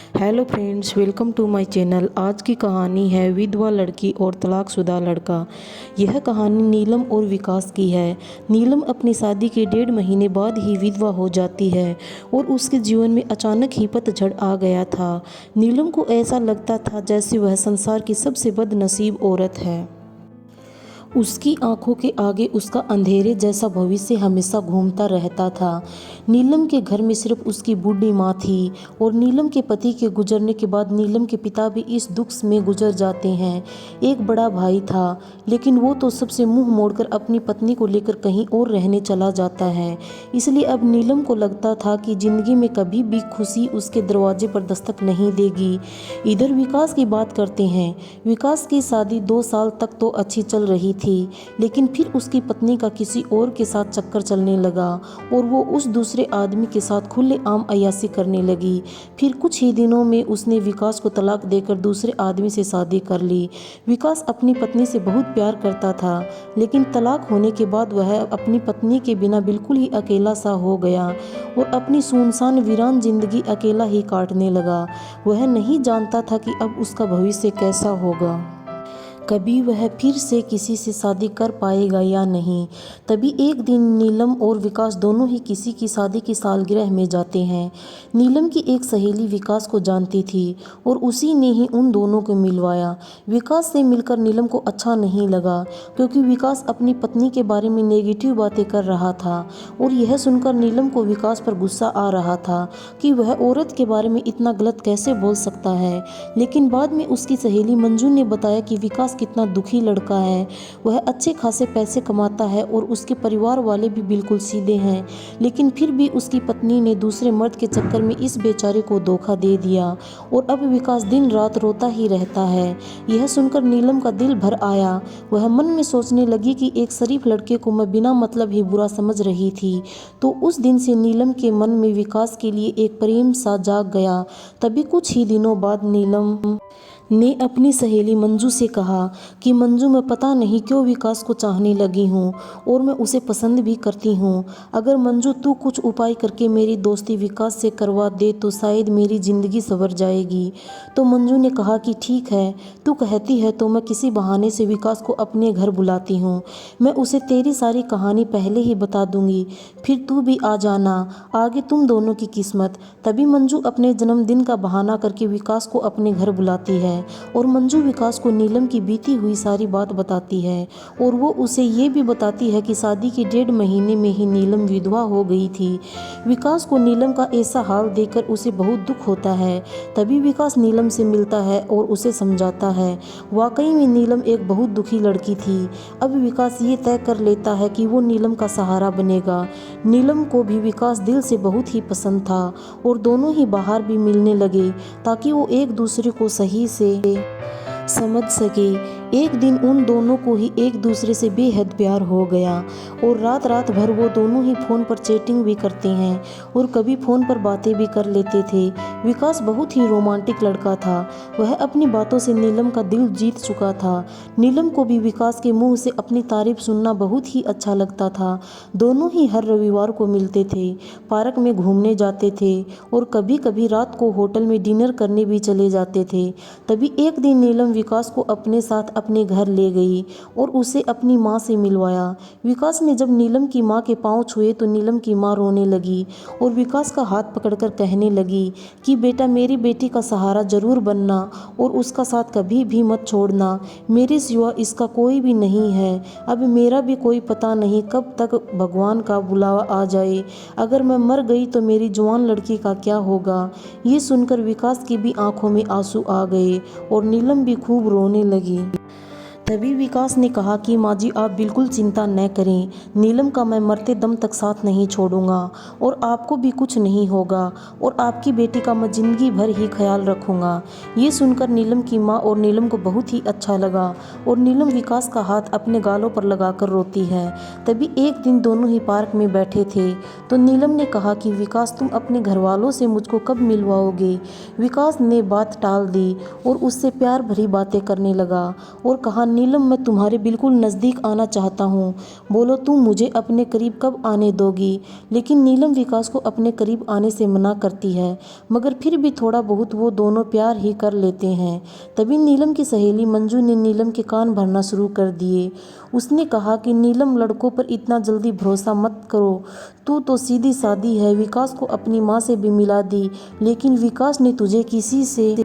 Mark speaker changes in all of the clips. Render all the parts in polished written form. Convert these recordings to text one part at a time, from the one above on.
Speaker 1: Hello friends, welcome to my channel. आज की कहानी है विधवा लड़की और तलाकशुदा लड़का। यह कहानी नीलम और विकास की है। नीलम अपनी शादी के 1.5 महीने बाद ही विधवा हो जाती है और उसके जीवन में अचानक ही पतझड़ आ गया था। नीलम को ऐसा लगता था जैसे वह संसार की सबसे बदनसीब औरत है। उसकी आंखों के आगे उसका अंधेरे जैसा भविष्य हमेशा घूमता रहता था। नीलम के घर में सिर्फ उसकी बूढ़ी माँ थी और नीलम के पति के गुजरने के बाद नीलम के पिता भी इस दुख में गुजर जाते हैं। एक बड़ा भाई था, लेकिन वो तो सबसे मुंह मोड़कर अपनी पत्नी को लेकर कहीं और रहने चला जाता है। इसलिए अब नीलम को लगता था कि जिंदगी में कभी भी खुशी उसके दरवाजे पर दस्तक नहीं देगी। इधर विकास की बात करते हैं। विकास की शादी 2 साल तक तो अच्छी चल रही थी, लेकिन फिर उसकी पत्नी का किसी और के साथ चक्कर चलने लगा और वो उस दूसरे आदमी के साथ खुलेआम अय्याशी करने लगी। फिर कुछ ही दिनों में उसने विकास को तलाक देकर दूसरे आदमी से शादी कर ली। विकास अपनी पत्नी से बहुत प्यार करता था, लेकिन तलाक होने के बाद वह अपनी पत्नी के बिना बिल्कुल ही अकेला सा हो गया और अपनी सुनसान वीरान जिंदगी अकेला ही काटने लगा। वह नहीं जानता था कि अब उसका भविष्य कैसा होगा, कभी वह फिर से किसी से शादी कर पाएगा या नहीं। तभी एक दिन नीलम और विकास दोनों ही किसी की शादी की सालगिरह में जाते हैं। नीलम की एक सहेली विकास को जानती थी और उसी ने ही उन दोनों को मिलवाया। विकास से मिलकर नीलम को अच्छा नहीं लगा, क्योंकि विकास अपनी पत्नी के बारे में नेगेटिव बातें कर रहा था और यह सुनकर नीलम को विकास पर गुस्सा आ रहा था कि वह औरत के बारे में इतना गलत कैसे बोल सकता है। लेकिन बाद में उसकी सहेली मंजू ने बताया कि विकास कितना दुखी लड़का है। वह अच्छे खासे पैसे कमाता है और उसके परिवार वाले भी बिल्कुल सीधे हैं, लेकिन फिर भी उसकी पत्नी ने दूसरे मर्द के चक्कर में इस बेचारे को धोखा दे दिया और अब विकास दिन रात रोता ही रहता है। यह सुनकर नीलम का दिल भर आया। वह मन में सोचने लगी कि एक शरीफ लड़के को मैं बिना मतलब ही बुरा समझ रही थी। तो उस दिन से नीलम के मन में विकास के लिए एक प्रेम सा जाग गया। तभी कुछ ही दिनों बाद नीलम ने अपनी सहेली मंजू से कहा कि मंजू, मैं पता नहीं क्यों विकास को चाहने लगी हूँ और मैं उसे पसंद भी करती हूँ। अगर मंजू तू कुछ उपाय करके मेरी दोस्ती विकास से करवा दे तो शायद मेरी ज़िंदगी संवर जाएगी। तो मंजू ने कहा कि ठीक है, तू कहती है तो मैं किसी बहाने से विकास को अपने घर बुलाती हूँ। मैं उसे तेरी सारी कहानी पहले ही बता दूंगी, फिर तू भी आ जाना, आगे तुम दोनों की किस्मत। तभी मंजू अपने जन्मदिन का बहाना करके विकास को अपने घर बुलाती है और मंजू विकास को नीलम की बीती हुई सारी बात बताती है और वो उसे ये भी बताती है कि शादी के 1.5 महीने में ही नीलम विधवा हो गई थी। विकास को नीलम का ऐसा हाल देखकर उसे बहुत दुख होता है। तभी विकास नीलम से मिलता है और उसे समझाता है। वाकई में नीलम एक बहुत दुखी लड़की थी। अब विकास ये तय कर लेता है कि वो नीलम का सहारा बनेगा। नीलम को भी विकास दिल से बहुत ही पसंद था और दोनों ही बाहर भी मिलने लगे ताकि वो एक दूसरे को सही से समझ सके। एक दिन उन दोनों को ही एक दूसरे से बेहद प्यार हो गया और रात रात भर वो दोनों ही फ़ोन पर चैटिंग भी करते हैं और कभी फ़ोन पर बातें भी कर लेते थे। विकास बहुत ही रोमांटिक लड़का था। वह अपनी बातों से नीलम का दिल जीत चुका था। नीलम को भी विकास के मुंह से अपनी तारीफ सुनना बहुत ही अच्छा लगता था। दोनों ही हर रविवार को मिलते थे, पार्क में घूमने जाते थे और कभी कभी रात को होटल में डिनर करने भी चले जाते थे। तभी एक दिन नीलम विकास को अपने साथ अपने घर ले गई और उसे अपनी माँ से मिलवाया। विकास ने जब नीलम की माँ के पाँव छुए तो नीलम की माँ रोने लगी और विकास का हाथ पकड़कर कहने लगी कि बेटा, मेरी बेटी का सहारा जरूर बनना और उसका साथ कभी भी मत छोड़ना। मेरे सिवा इसका कोई भी नहीं है। अब मेरा भी कोई पता नहीं कब तक भगवान का बुलावा आ जाए। अगर मैं मर गई तो मेरी जवान लड़की का क्या होगा। ये सुनकर विकास की भी आंखों में आंसू आ गए और नीलम भी खूब रोने लगी। तभी विकास ने कहा कि माँ जी, आप बिल्कुल चिंता न करें। नीलम का मैं मरते दम तक साथ नहीं छोड़ूंगा और आपको भी कुछ नहीं होगा और आपकी बेटी का मैं ज़िंदगी भर ही ख्याल रखूंगा। ये सुनकर नीलम की माँ और नीलम को बहुत ही अच्छा लगा और नीलम विकास का हाथ अपने गालों पर लगाकर रोती है। तभी एक दिन दोनों ही पार्क में बैठे थे तो नीलम ने कहा कि विकास, तुम अपने घर वालों से मुझको कब मिलवाओगे। विकास ने बात टाल दी और उससे प्यार भरी बातें करने लगा और कहा, नीलम, मैं तुम्हारे बिल्कुल नज़दीक आना चाहता हूँ, बोलो तुम मुझे अपने करीब कब आने दोगी। लेकिन नीलम विकास को अपने करीब आने से मना करती है, मगर फिर भी थोड़ा बहुत वो दोनों प्यार ही कर लेते हैं। तभी नीलम की सहेली मंजू ने नीलम के कान भरना शुरू कर दिए। उसने कहा कि नीलम, लड़कों पर इतना जल्दी भरोसा मत करो, तू तो सीधी सादी है, विकास को अपनी माँ से भी मिला दी, लेकिन विकास ने तुझे किसी से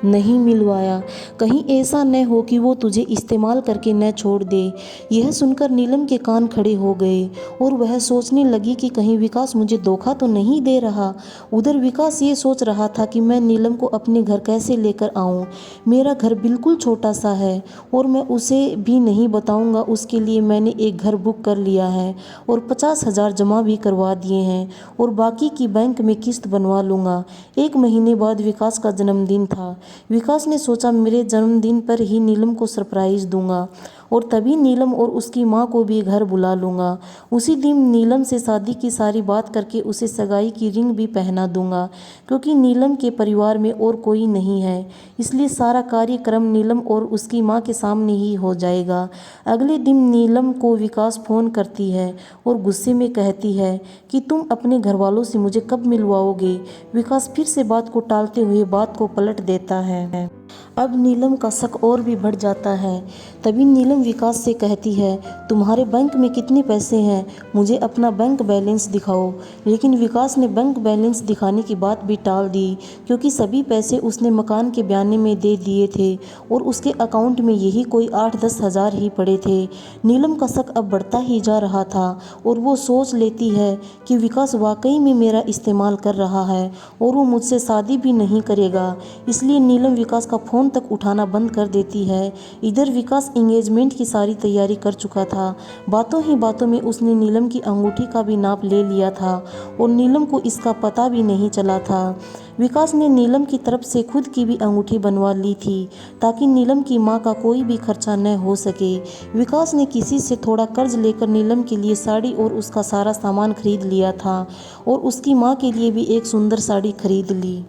Speaker 1: नहीं मिलवाया। कहीं ऐसा न हो कि वो तुझे इस्तेमाल करके न छोड़ दे। यह सुनकर नीलम के कान खड़े हो गए और वह सोचने लगी कि कहीं विकास मुझे धोखा तो नहीं दे रहा। उधर विकास ये सोच रहा था कि मैं नीलम को अपने घर कैसे लेकर आऊं। मेरा घर बिल्कुल छोटा सा है और मैं उसे भी नहीं बताऊंगा। उसके लिए मैंने एक घर बुक कर लिया है और 50,000 जमा भी करवा दिए हैं और बाकी की बैंक में किस्त बनवा लूँगा। 1 महीने बाद विकास का जन्मदिन था। विकास ने सोचा मेरे जन्मदिन पर ही नीलम को सरप्राइज दूंगा और तभी नीलम और उसकी माँ को भी घर बुला लूँगा। उसी दिन नीलम से शादी की सारी बात करके उसे सगाई की रिंग भी पहना दूंगा, क्योंकि नीलम के परिवार में और कोई नहीं है, इसलिए सारा कार्यक्रम नीलम और उसकी माँ के सामने ही हो जाएगा। अगले दिन नीलम को विकास फ़ोन करती है और गुस्से में कहती है कि तुम अपने घर वालों से मुझे कब मिलवाओगे। विकास फिर से बात को टालते हुए बात को पलट देता है। अब नीलम का शक और भी बढ़ जाता है। तभी नीलम विकास से कहती है, तुम्हारे बैंक में कितने पैसे हैं, मुझे अपना बैंक बैलेंस दिखाओ। लेकिन विकास ने बैंक बैलेंस दिखाने की बात भी टाल दी, क्योंकि सभी पैसे उसने मकान के बयाने में दे दिए थे और उसके अकाउंट में यही कोई 8-10 हज़ार ही पड़े थे। नीलम का शक अब बढ़ता ही जा रहा था और वो सोच लेती है कि विकास वाकई में मेरा इस्तेमाल कर रहा है और वो मुझसे शादी भी नहीं करेगा। इसलिए नीलम विकास का फ़ोन तक उठाना बंद कर देती है। इधर विकास एंगेजमेंट की सारी तैयारी कर चुका था। बातों ही बातों में उसने नीलम की अंगूठी का भी नाप ले लिया था और नीलम को इसका पता भी नहीं चला था। विकास ने नीलम की तरफ से खुद की भी अंगूठी बनवा ली थी, ताकि नीलम की माँ का कोई भी खर्चा न हो सके। विकास ने किसी से थोड़ा कर्ज लेकर नीलम के लिए साड़ी और उसका सारा सामान खरीद लिया था और उसकी माँ के लिए भी एक सुंदर साड़ी खरीद ली।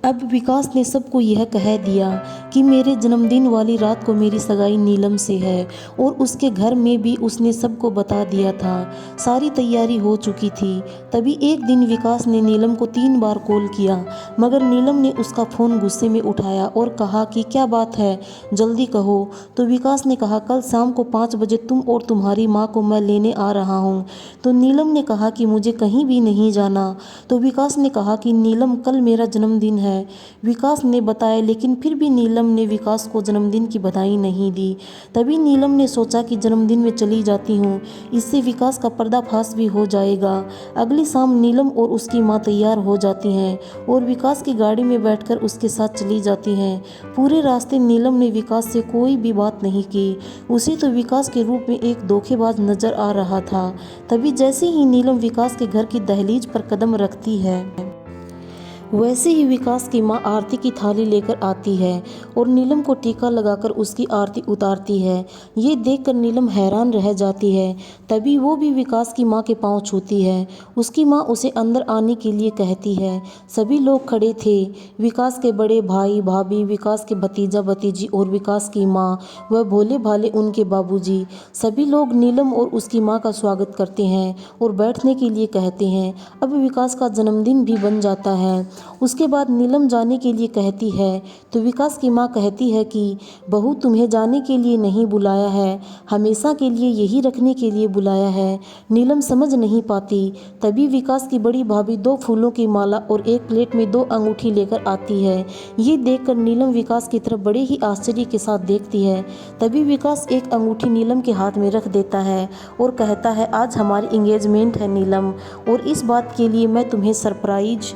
Speaker 1: अब विकास ने सबको यह कह दिया कि मेरे जन्मदिन वाली रात को मेरी सगाई नीलम से है और उसके घर में भी उसने सबको बता दिया था। सारी तैयारी हो चुकी थी। तभी एक दिन विकास ने नीलम को 3 बार कॉल किया, मगर नीलम ने उसका फ़ोन गुस्से में उठाया और कहा कि क्या बात है, जल्दी कहो। तो विकास ने कहा, कल शाम को 5 बजे तुम और तुम्हारी माँ को मैं लेने आ रहा हूँ। तो नीलम ने कहा कि मुझे कहीं भी नहीं जाना। तो विकास ने कहा कि नीलम, कल मेरा जन्मदिन है। विकास ने बताया, लेकिन फिर भी नीलम ने विकास को जन्मदिन की बधाई नहीं दी। तभी नीलम ने सोचा कि जन्मदिन में चली जाती हूँ, इससे विकास का पर्दाफाश भी हो जाएगा। अगली शाम नीलम और उसकी माँ तैयार हो जाती हैं और विकास की गाड़ी में बैठकर उसके साथ चली जाती हैं। पूरे रास्ते नीलम ने विकास से कोई भी बात नहीं की। उसे तो विकास के रूप में एक धोखेबाज नजर आ रहा था। तभी जैसे ही नीलम विकास के घर की दहलीज पर कदम रखती है, वैसे ही विकास की माँ आरती की थाली लेकर आती है और नीलम को टीका लगाकर उसकी आरती उतारती है। ये देखकर नीलम हैरान रह जाती है। तभी वो भी विकास की माँ के पांव छूती है। उसकी माँ उसे अंदर आने के लिए कहती है। सभी लोग खड़े थे, विकास के बड़े भाई भाभी, विकास के भतीजा भतीजी और विकास की माँ व भोले भाले उनके बाबूजी। सभी लोग नीलम और उसकी माँ का स्वागत करते हैं और बैठने के लिए कहते हैं। अब विकास का जन्मदिन भी बन जाता है। उसके बाद नीलम जाने के लिए कहती है, तो विकास की माँ कहती है कि बहू, तुम्हें जाने के लिए नहीं बुलाया है, हमेशा के लिए यही रखने के लिए बुलाया है। नीलम समझ नहीं पाती। तभी विकास की बड़ी भाभी 2 फूलों की माला और एक प्लेट में 2 अंगूठी लेकर आती है। ये देखकर नीलम विकास की तरफ बड़े ही आश्चर्य के साथ देखती है। तभी विकास एक अंगूठी नीलम के हाथ में रख देता है और कहता है, आज हमारी एंगेजमेंट है नीलम, और इस बात के लिए मैं तुम्हें सरप्राइज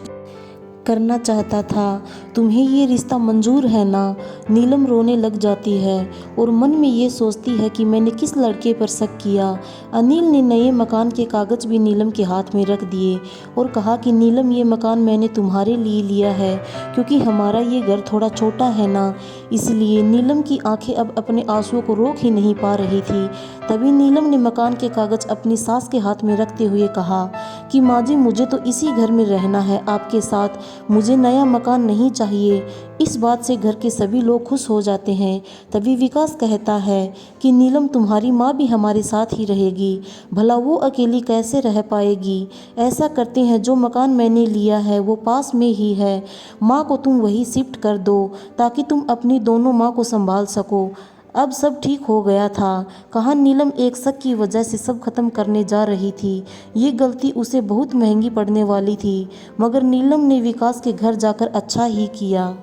Speaker 1: करना चाहता था। तुम्हें ये रिश्ता मंजूर है ना। नीलम रोने लग जाती है और मन में ये सोचती है कि मैंने किस लड़के पर शक किया। अनिल ने नए मकान के कागज़ भी नीलम के हाथ में रख दिए और कहा कि नीलम, ये मकान मैंने तुम्हारे लिए लिया है, क्योंकि हमारा ये घर थोड़ा छोटा है ना, इसलिए। नीलम की आंखें अब अपने आंसुओं को रोक ही नहीं पा रही थी। तभी नीलम ने मकान के कागज़ अपनी सास के हाथ में रखते हुए कहा कि माँ जी, मुझे तो इसी घर में रहना है आपके साथ, मुझे नया मकान नहीं चाहिए। इस बात से घर के सभी लोग खुश हो जाते हैं। तभी विकास कहता है कि नीलम, तुम्हारी माँ भी हमारे साथ ही रहेगी, भला वो अकेली कैसे रह पाएगी। ऐसा करते हैं, जो मकान मैंने लिया है वो पास में ही है, माँ को तुम वहीं शिफ्ट कर दो ताकि तुम अपनी दोनों माँ को संभाल सको। अब सब ठीक हो गया था। कहाँ नीलम एक शक की वजह से सब खत्म करने जा रही थी। ये गलती उसे बहुत महंगी पड़ने वाली थी, मगर नीलम ने विकास के घर जाकर अच्छा ही किया।